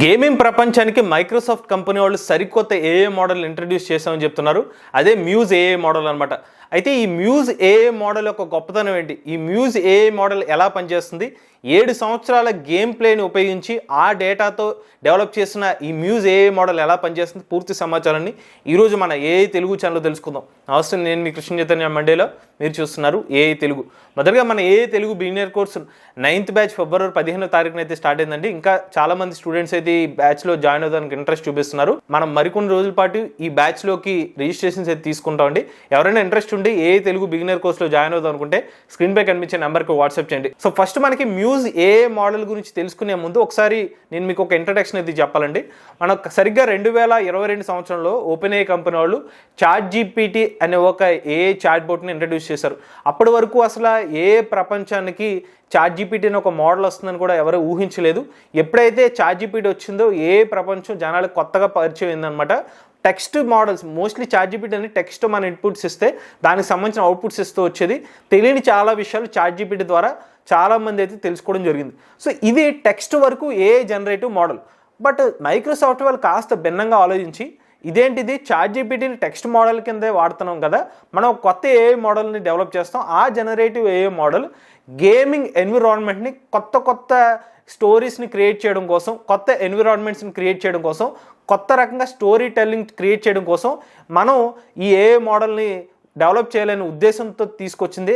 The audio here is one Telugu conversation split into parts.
గేమింగ్ ప్రపంచానికి మైక్రోసాఫ్ట్ కంపెనీ వాళ్ళు సరికొత్త ఏఏ మోడల్ ఇంట్రడ్యూస్ చేశామని చెప్తున్నారు. అదే మ్యూజ్ ఏఏ మోడల్ అనమాట. అయితే ఈ మ్యూజ్ ఏఏ మోడల్ యొక్క గొప్పతనం ఏంటి, ఈ మ్యూజ్ ఏఏ మోడల్ ఎలా పనిచేస్తుంది, 7 సంవత్సరాల గేమ్ ప్లేని ఉపయోగించి ఆ డేటాతో డెవలప్ చేసిన ఈ మ్యూజ్ ఏఐ మోడల్ ఎలా పనిచేస్తుంది, పూర్తి సమాచారాన్ని ఈరోజు మన ఏఐ తెలుగు ఛానల్లో తెలుసుకుందాం. నమస్తే, నేను మీ కృష్ణ చైతన్య మండేలో, మీరు చూస్తున్నారు ఏఐ తెలుగు. మొదటగా మన AI Telugu beginner course 9th batch ఫిబ్రవరి 15వ తారీఖున అయితే స్టార్ట్ అయిందండి. ఇంకా చాలా మంది స్టూడెంట్స్ అయితే ఈ బ్యాచ్లో జాయిన్ అవ్వడానికి ఇంట్రెస్ట్ చూపిస్తున్నారు. మనం మరికొన్ని రోజుల పాటు ఈ బ్యాచ్లోకి రిజిస్ట్రేషన్స్ అయితే తీసుకుంటామండి. ఎవరైనా ఇంట్రెస్ట్ ఉండి ఏఐ తెలుగు బిగినర్ కోర్సులో జాయిన్ అవుదాం అనుకుంటే స్క్రీన్ పై కనిపించే నెంబర్కి వాట్సాప్ చేయండి. సో ఫస్ట్ మనకి మ్యూజ్ ఏఐ మోడల్ గురించి తెలుసుకునే ముందు ఒకసారి నేను మీకు ఒక ఇంట్రడక్షన్ అయితే చెప్పాలండి. మనకు సరిగ్గా 2022 సంవత్సరంలో ఓపెన్ ఏఐ కంపెనీ వాళ్ళు చాట్ జీపీటీ అనే ఒక ఏఐ చాట్ బోట్ని ఇంట్రడ్యూస్ చేశారు. అప్పటి వరకు అసలు ఏఐ ప్రపంచానికి చాట్ జీపీటీ అనే ఒక మోడల్ వస్తుందని కూడా ఎవరు ఊహించలేదు. ఎప్పుడైతే చాట్ జీపీటీ వచ్చిందో ఏఐ ప్రపంచం జనాలకు కొత్తగా పరిచయం అయిందనమాట. Text models mostly ChatGPT అని టెక్స్ట్ మన ఇన్పుట్స్ ఇస్తే దానికి సంబంధించిన అవుట్పుట్స్ ఇస్తూ వచ్చేది. తెలియని చాలా విషయాలు చాట్ జీపీటీ ద్వారా చాలామంది అయితే తెలుసుకోవడం జరిగింది. సో ఇది టెక్స్ట్ వరకు AI generative model. But Microsoft వాళ్ళు కాస్త భిన్నంగా ఆలోచించి ఇదేంటిది, చాట్ జీపీటీని టెక్స్ట్ మోడల్ కిందే వాడుతున్నాం కదా, మనం కొత్త ఏఐ మోడల్ని డెవలప్ చేస్తాం. ఆ జనరేటివ్ ఏఐ మోడల్ గేమింగ్ ఎన్విరాన్మెంట్ని కొత్త స్టోరీస్ని క్రియేట్ చేయడం కోసం, కొత్త ఎన్విరాన్మెంట్స్ని క్రియేట్ చేయడం కోసం, కొత్త రకంగా స్టోరీ టెల్లింగ్ క్రియేట్ చేయడం కోసం మనం ఈ ఏఐ మోడల్ని డెవలప్ చేయాలనే ఉద్దేశంతో తీసుకొచ్చింది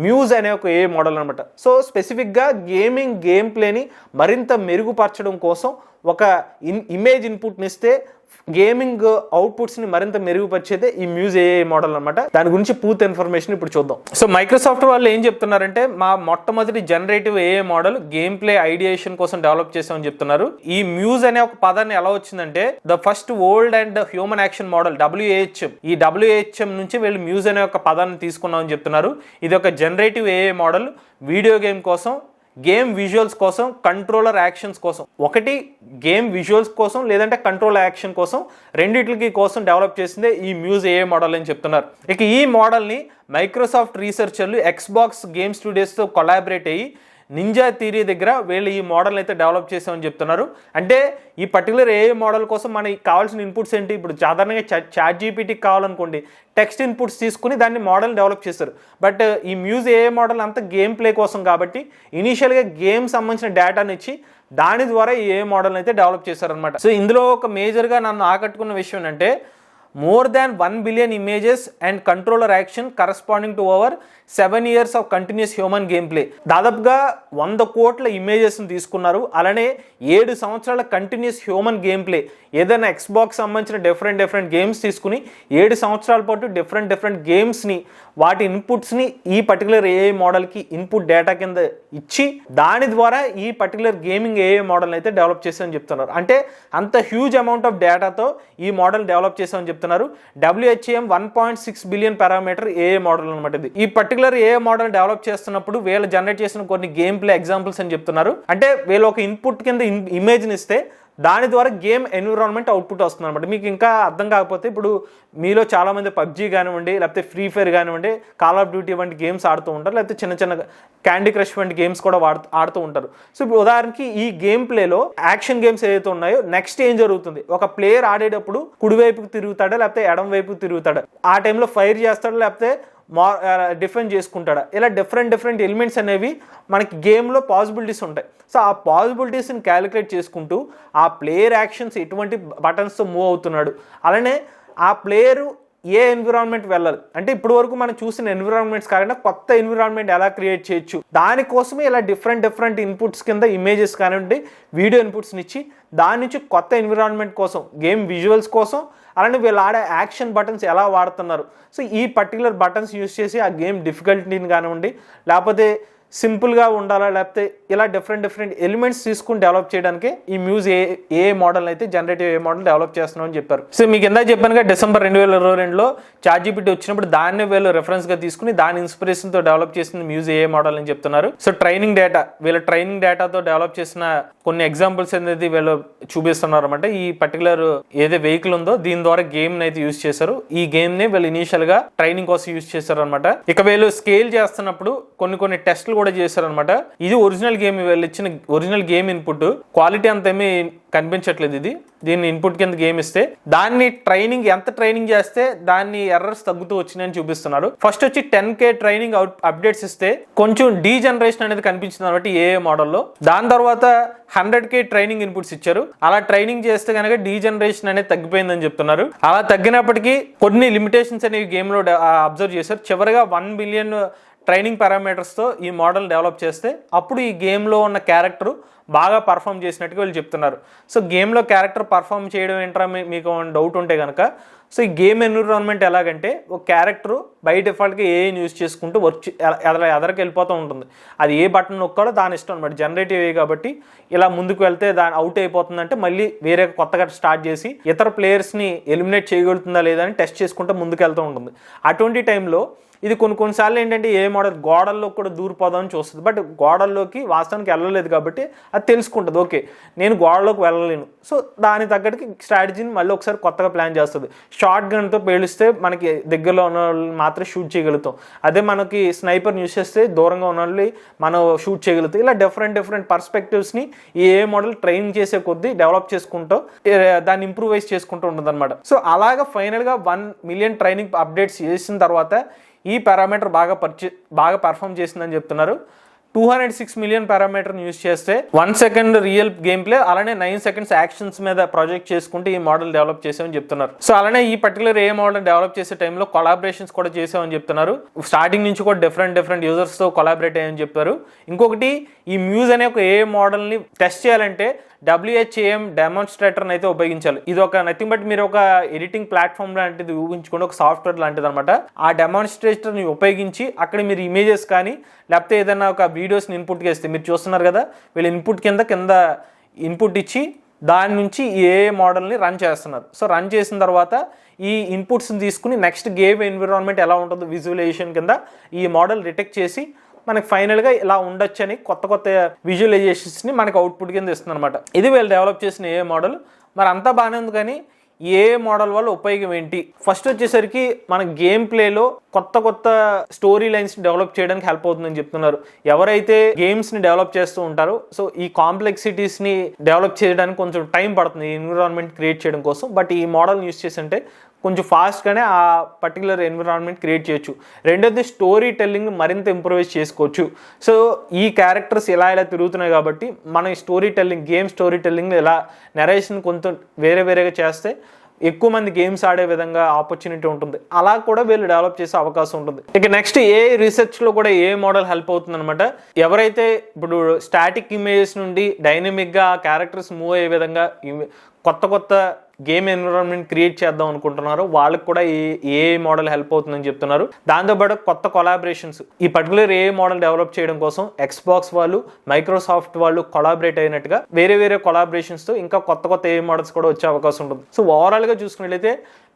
మ్యూజ్ అనే ఒక ఏఐ మోడల్ అనమాట. సో స్పెసిఫిక్గా గేమ్ ప్లేని మరింత మెరుగుపరచడం కోసం ఒక ఇమేజ్ ఇన్పుట్ని ఇస్తే గేమింగ్ అవుట్పుట్స్ని మరింత మెరుగుపరిచేదే ఈ మ్యూజ్ ఏఐ మోడల్ అనమాట. దాని గురించి పూర్తి ఇన్ఫర్మేషన్ ఇప్పుడు చూద్దాం. సో మైక్రోసాఫ్ట్ వాళ్ళు ఏం చెప్తున్నారంటే, మా మొట్టమొదటి generative AI model game play ideation కోసం డెవలప్ చేసామని చెప్తున్నారు. ఈ మ్యూజ్ అనే ఒక పదాన్ని ఎలా వచ్చిందంటే, the first world and human action model WHM, ఈ WHM నుంచి వీళ్ళు మ్యూజ్ అనే ఒక పదాన్ని తీసుకున్నామని చెప్తున్నారు. ఇది ఒక generative AI model video game కోసం, గేమ్ విజువల్స్ కోసం, కంట్రోలర్ యాక్షన్స్ కోసం. ఒకటి గేమ్ విజువల్స్ కోసం, లేదంటే కంట్రోల్ యాక్షన్ కోసం, రెండిట్లకి కోసం డెవలప్ చేసిందే ఈ మ్యూజ్ ఏఐ మోడల్ అని చెప్తున్నారు. ఇక ఈ మోడల్ని మైక్రోసాఫ్ట్ రీసెర్చర్లు ఎక్స్బాక్స్ గేమ్ స్టూడియోస్తో కొలాబరేట్ అయ్యి నింజా థియరీ దగ్గర వీళ్ళు ఈ మోడల్ అయితే డెవలప్ చేసామని చెప్తున్నారు. అంటే ఈ పర్టికులర్ ఏఐ మోడల్ కోసం మనకి కావాల్సిన ఇన్పుట్స్ ఏంటి, ఇప్పుడు సాధారణంగా చాట్ జీపీటీకి కావాలనుకోండి టెక్స్ట్ ఇన్పుట్స్ తీసుకుని దాన్ని మోడల్ డెవలప్ చేస్తారు. బట్ ఈ మ్యూజ్ ఏఐ మోడల్ అంతా గేమ్ ప్లే కోసం కాబట్టి ఇనీషియల్గా గేమ్ సంబంధించిన డేటాని ఇచ్చి దాని ద్వారా ఈ ఏఐ మోడల్ అయితే డెవలప్ చేశారనమాట. సో ఇందులో ఒక మేజర్గా నన్ను ఆకట్టుకున్న విషయం ఏంటంటే, more than 1 billion images and controller action corresponding to over 7 years of continuous human gameplay. దాదాపుగా 100 కోట్ల ఇమేజెస్ని తీసుకున్నారు. అలానే 7 సంవత్సరాల కంటిన్యూస్ హ్యూమన్ గేమ్ ప్లే, ఏదైనా ఎక్స్బాక్స్ సంబంధించిన డిఫరెంట్ గేమ్స్ తీసుకుని 7 సంవత్సరాల పాటు డిఫరెంట్ గేమ్స్ని వాటి ఇన్పుట్స్ని ఈ పర్టికులర్ ఏఐ మోడల్కి ఇన్పుట్ డేటా కింద ఇచ్చి దాని ద్వారా ఈ పర్టికులర్ గేమింగ్ ఏఐ మోడల్ అయితే డెవలప్ చేసామని చెప్తున్నారు. అంటే అంత హ్యూజ్ అమౌంట్ ఆఫ్ డేటాతో ఈ మోడల్ డెవలప్ చేసామని చెప్తున్నారు. WHM 1.6 billion parameter AI model అనమాట. ఇది ఈ పర్టికులర్ ఏఐ మోడల్ డెవలప్ చేస్తున్నప్పుడు వీళ్ళు జనరేట్ చేసిన కొన్ని గేమ్ ప్లే ఎగ్జాంపుల్స్ అని చెప్తున్నారు. అంటే వీళ్ళు ఒక ఇన్పుట్ కింద ఇమేజ్ని ఇస్తే దాని ద్వారా గేమ్ ఎన్విరాన్మెంట్ అవుట్పుట్ వస్తుంది అనమాట. మీకు ఇంకా అర్థం కాకపోతే, ఇప్పుడు మీలో చాలామంది పబ్జీ కానివ్వండి, లేకపోతే ఫ్రీ ఫైర్ కానివ్వండి, కాల్ ఆఫ్ డ్యూటీ వంటి గేమ్స్ ఆడుతూ ఉంటారు, లేకపోతే చిన్న క్యాండీ క్రష్ వంటి గేమ్స్ కూడా ఆడుతూ ఉంటారు. సో ఇప్పుడు ఉదాహరణకి ఈ గేమ్ ప్లేలో యాక్షన్ గేమ్స్ ఏదైతే ఉన్నాయో నెక్స్ట్ ఏం జరుగుతుంది, ఒక ప్లేయర్ ఆడేటప్పుడు కుడివైపుకి తిరుగుతాడా లేకపోతే ఎడం వైపుకి తిరుగుతాడా, ఆ టైంలో ఫైర్ చేస్తాడా లేకపోతే డిఫెండ్ చేసుకుంటాడా, ఇలా డిఫరెంట్ ఎలిమెంట్స్ అనేవి మనకి గేమ్లో పాసిబిలిటీస్ ఉంటాయి. సో ఆ పాసిబిలిటీస్ని క్యాలిక్యులేట్ చేసుకుంటూ ఆ ప్లేయర్ యాక్షన్స్ ఎటువంటి బటన్స్తో మూవ్ అవుతున్నాడు, అలానే ఆ ప్లేయరు ఏ ఎన్విరాన్మెంట్ వెళ్ళాలి, అంటే ఇప్పుడు వరకు మనం చూసిన ఎన్విరాన్మెంట్స్ కాకుండా కొత్త ఎన్విరాన్మెంట్ ఎలా క్రియేట్ చేయొచ్చు, దానికోసమే ఇలా డిఫరెంట్ ఇన్పుట్స్ కింద ఇమేజెస్ కానివ్వండి, వీడియో ఇన్పుట్స్ని ఇచ్చి దాని నుంచి కొత్త ఎన్విరాన్మెంట్ కోసం, గేమ్ విజువల్స్ కోసం, అలానే వీళ్ళు ఆడే యాక్షన్ బటన్స్ ఎలా వాడుతున్నారు, సో ఈ పర్టికులర్ బటన్స్ యూస్ చేసి ఆ గేమ్ డిఫికల్టీని కానివ్వండి, లేకపోతే సింపుల్గా ఉండాలా, లేకపోతే ఇలా డిఫరెంట్ ఎలిమెంట్స్ తీసుకుని డెవలప్ చేయడానికి ఈ మ్యూజ్ ఏఐ మోడల్ అయితే జనరేటివ్ ఏఐ మోడల్ డెవలప్ చేస్తున్నామని చెప్పారు. సో మీకు ఇందాక చెప్పానుగా డిసెంబర్ 2022లో చాట్ జీపీటీ వచ్చినప్పుడు దాన్ని వీళ్ళు రెఫరెన్స్గా తీసుకుని దాని ఇన్స్పిరేషన్తో డెవలప్ చేసిన మ్యూజ్ ఏఐ మోడల్ అని చెప్తున్నారు. సో ట్రైనింగ్ డేటా, వీళ్ళ ట్రైనింగ్ డేటాతో డెవలప్ చేసిన కొన్ని ఎగ్జాంపుల్స్ అనేది వీళ్ళు చూపిస్తున్నారు అనమాట. ఈ పర్టికులర్ ఏదో వెహికల్ ఉందో దీని ద్వారా గేమ్ అయితే యూజ్ చేశారు. ఈ గేమ్ ని వీళ్ళు ఇనీషియల్ గా ట్రైనింగ్ కోసం యూజ్ చేశారు అనమాట. ఇక వీళ్ళు స్కేల్ చేస్తున్నప్పుడు కొన్ని టెస్ట్లు కూడా చేశారనమాట. ఇది ఒరిజినల్ గేమ్, వీళ్ళు ఇచ్చిన ఒరిజినల్ గేమ్ ఇన్పుట్. క్వాలిటీ అంత ఏమీ కనిపించట్లేదు. దీన్ని ఇన్పుట్ కింద గేమ్ ఇస్తే దాన్ని ఎంత ట్రైనింగ్ చేస్తే దాన్ని ఎర్రర్స్ తగ్గుతూ వచ్చినాయని చూపిస్తున్నారు. ఫస్ట్ వచ్చి 10K ట్రైనింగ్ అప్డేట్స్ ఇస్తే కొంచెం డీజనరేషన్ అనేది కనిపించింది అనమాట ఏ మోడల్లో. దాని తర్వాత 100K ట్రైనింగ్ ఇన్పుట్స్ ఇచ్చారు. అలా ట్రైనింగ్ చేస్తే కనుక డీజనరేషన్ అనేది తగ్గిపోయిందని చెప్తున్నారు. అలా తగ్గినప్పటికీ కొన్ని లిమిటేషన్స్ అనేవి గేమ్ లో అబ్జర్వ్ చేశారు. చివరిగా 1 బిలియన్ ట్రైనింగ్ పారామీటర్స్తో ఈ మోడల్ డెవలప్ చేస్తే అప్పుడు ఈ గేమ్లో ఉన్న క్యారెక్టర్ బాగా పర్ఫామ్ చేసినట్టుగా వీళ్ళు చెప్తున్నారు. సో గేమ్లో క్యారెక్టర్ పర్ఫామ్ చేయడం ఏంట్రా మీకు డౌట్ ఉంటే కనుక, సో ఈ గేమ్ ఎన్విరాన్మెంట్ ఎలాగంటే ఒక క్యారెక్టర్ బై డిఫాల్ట్గా ఏఐని యూజ్ చేసుకుంటూ వర్క్ ఎదరికి వెళ్ళిపోతూ ఉంటుంది. అది ఏ బటన్ నొక్కాలో దాని ఇష్టం అనమాట. జనరేటివ్ ఏ కాబట్టి ఇలా ముందుకు వెళ్తే దాని అవుట్ అయిపోతుందంటే మళ్ళీ వేరే కొత్తగా స్టార్ట్ చేసి ఇతర ప్లేయర్స్ని ఎలిమినేట్ చేయగలుగుతుందా లేదా అని టెస్ట్ చేసుకుంటూ ముందుకు వెళ్తూ ఉంటుంది. అటువంటి టైంలో ఇది కొన్నిసార్లు ఏంటంటే ఏ మోడల్ గోడల్లో కూడా దూరిపోదామని చూస్తుంది. బట్ గోడల్లోకి వాస్తవానికి వెళ్ళలేదు కాబట్టి అది తెలుసుకుంటుంది, ఓకే నేను గోడలోకి వెళ్ళలేను. సో దానికి తగ్గట్టుకి స్ట్రాటజీని మళ్ళీ ఒకసారి కొత్తగా ప్లాన్ చేస్తుంది. షార్ట్ గన్తో పేలిస్తే మనకి దగ్గరలో ఉన్న వాళ్ళని మాత్రం షూట్ చేయగలుగుతాం. అదే మనకి స్నైపర్ని యూస్ చేస్తే దూరంగా ఉన్న వాళ్ళని మనం షూట్ చేయగలుగుతాం. ఇలా డిఫరెంట్ పర్స్పెక్టివ్స్ని ఈ ఏ మోడల్ ట్రైన్ చేసే కొద్దీ డెవలప్ చేసుకుంటూ దాన్ని ఇంప్రూవైజ్ చేసుకుంటూ ఉంటుంది అనమాట. సో అలాగా ఫైనల్గా 1 మిలియన్ ట్రైనింగ్ అప్డేట్స్ చేసిన తర్వాత ఈ పారామీటర్ బాగా పర్ఫామ్ చేసిందని చెప్తున్నారు. 206 మిలియన్ పారామీటర్ని యూజ్ చేస్తే 1 సెకండ్ రియల్ గేమ్ ప్లే, అలానే 9 సెకండ్స్ యాక్షన్స్ మీద ప్రాజెక్ట్ చేసుకుంటే ఈ మోడల్ డెవలప్ చేసామని చెప్తున్నారు. సో అలానే ఈ పర్టికులర్ ఏ మోడల్ డెవలప్ చేసే టైంలో కొలాబరేషన్స్ కూడా చేసామని చెప్తున్నారు. స్టార్టింగ్ నుంచి కూడా డిఫరెంట్ యూజర్స్తో కొలాబరేట్ అయ్యని చెప్పారు. ఇంకొకటి ఈ మ్యూజ్ అనే ఒక ఏ మోడల్ని టెస్ట్ చేయాలంటే WHAM డెమాన్స్ట్రేటర్ని అయితే ఉపయోగించాలి. ఇది ఒక నథింగ్ బట్ మీరు ఒక ఎడిటింగ్ ప్లాట్ఫామ్ లాంటిది ఊహించుకోండి, ఒక సాఫ్ట్వేర్ లాంటిది అనమాట. ఆ డెమాన్స్ట్రేటర్ని ఉపయోగించి అక్కడ మీరు ఇమేజెస్ కానీ లేకపోతే ఏదైనా ఒక వీడియోస్ని ఇన్పుట్గా ఇస్తే మీరు చూస్తున్నారు కదా, వీళ్ళు ఇన్పుట్ కింద ఇన్పుట్ ఇచ్చి దాని నుంచి ఏ మోడల్ని రన్ చేస్తున్నారు. సో రన్ చేసిన తర్వాత ఈ ఇన్పుట్స్ని తీసుకుని నెక్స్ట్ గేమ్ ఎన్విరాన్మెంట్ ఎలా ఉంటుందో విజువలైజేషన్ కింద ఈ మోడల్ డిటెక్ట్ చేసి మనకి ఫైనల్గా ఇలా ఉండొచ్చు అని కొత్త విజువలైజేషన్స్ని మనకి అవుట్పుట్ కింద ఇస్తుంది అనమాట. ఇది వీళ్ళు డెవలప్ చేసిన ఏ మోడల్. మరి అంతా బాగానే ఉంది, కానీ ఏ మోడల్ వల్ల ఉపయోగం ఏంటి? ఫస్ట్ వచ్చేసరికి మన గేమ్ ప్లేలో కొత్త స్టోరీ లైన్స్ డెవలప్ చేయడానికి హెల్ప్ అవుతుందని చెప్తున్నారు. ఎవరైతే గేమ్స్ని డెవలప్ చేస్తూ ఉంటారో సో ఈ కాంప్లెక్సిటీస్ని డెవలప్ చేయడానికి కొంచెం టైం పడుతుంది ఎన్విరాన్మెంట్ క్రియేట్ చేయడం కోసం. బట్ ఈ మోడల్ని యూస్ చేసి అంటే కొంచెం ఫాస్ట్గానే ఆ పర్టికులర్ ఎన్విరాన్మెంట్ క్రియేట్ చేయొచ్చు. రెండోది స్టోరీ టెల్లింగ్ మరింత ఇంప్రూవైజ్ చేసుకోవచ్చు. సో ఈ క్యారెక్టర్స్ ఇలా తిరుగుతున్నాయి కాబట్టి మనం గేమ్ స్టోరీ టెల్లింగ్ ఇలా నెరేషన్ కొంచెం వేరేగా చేస్తే ఎక్కువ మంది గేమ్స్ ఆడే విధంగా ఆపర్చునిటీ ఉంటుంది. అలా కూడా వీళ్ళు డెవలప్ చేసే అవకాశం ఉంటుంది. ఇక నెక్స్ట్ ఏ రీసెర్చ్లో కూడా ఏ మోడల్ హెల్ప్ అవుతుంది అనమాట. ఎవరైతే ఇప్పుడు స్టాటిక్ ఇమేజెస్ నుండి డైనమిక్గా క్యారెక్టర్స్ మూవ్ అయ్యే విధంగా కొత్త గేమ్ ఎన్విరాన్మెంట్ క్రియేట్ చేద్దాం అనుకుంటున్నారు వాళ్ళకి కూడా ఏ మోడల్ హెల్ప్ అవుతుందని చెప్తున్నారు. దాంతోపాటు కొత్త కొలాబరేషన్స్ ఈ పర్టికులర్ ఏ మోడల్ డెవలప్ చేయడం కోసం ఎక్స్బాక్స్ వాళ్ళు మైక్రోసాఫ్ట్ వాళ్ళు కొలాబరేట్ అయినట్టుగా వేరే కొలాబరేషన్స్తో ఇంకా కొత్త ఏ మోడల్స్ కూడా వచ్చే అవకాశం ఉంటుంది. సో ఓవరాల్గా చూసుకున్నట్లయితే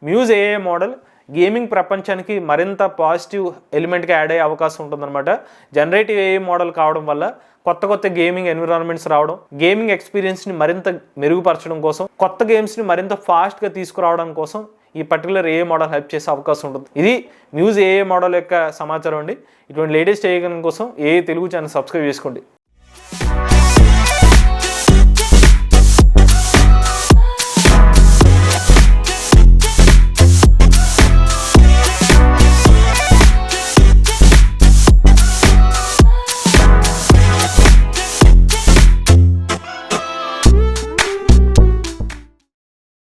మ్యూజ్ ఏ మోడల్ గేమింగ్ ప్రపంచానికి మరింత పాజిటివ్ ఎలిమెంట్గా యాడ్ అయ్యే అవకాశం ఉంటుందన్నమాట. జనరేటివ్ ఏ మోడల్ కావడం వల్ల కొత్త గేమింగ్ ఎన్విరాన్మెంట్స్ రావడం, గేమింగ్ ఎక్స్పీరియన్స్ని మరింత మెరుగుపరచడం కోసం, కొత్త గేమ్స్ని మరింత ఫాస్ట్గా తీసుకురావడం కోసం ఈ పర్టికులర్ ఏ మోడల్ హెల్ప్ చేసే అవకాశం ఉంటుంది. ఇది మ్యూజ్ ఏ మోడల్ యొక్క సమాచారం అండి. ఇటువంటి లేటెస్ట్ ఏ కోసం తెలుగు ఛానల్ సబ్స్క్రైబ్ చేసుకోండి.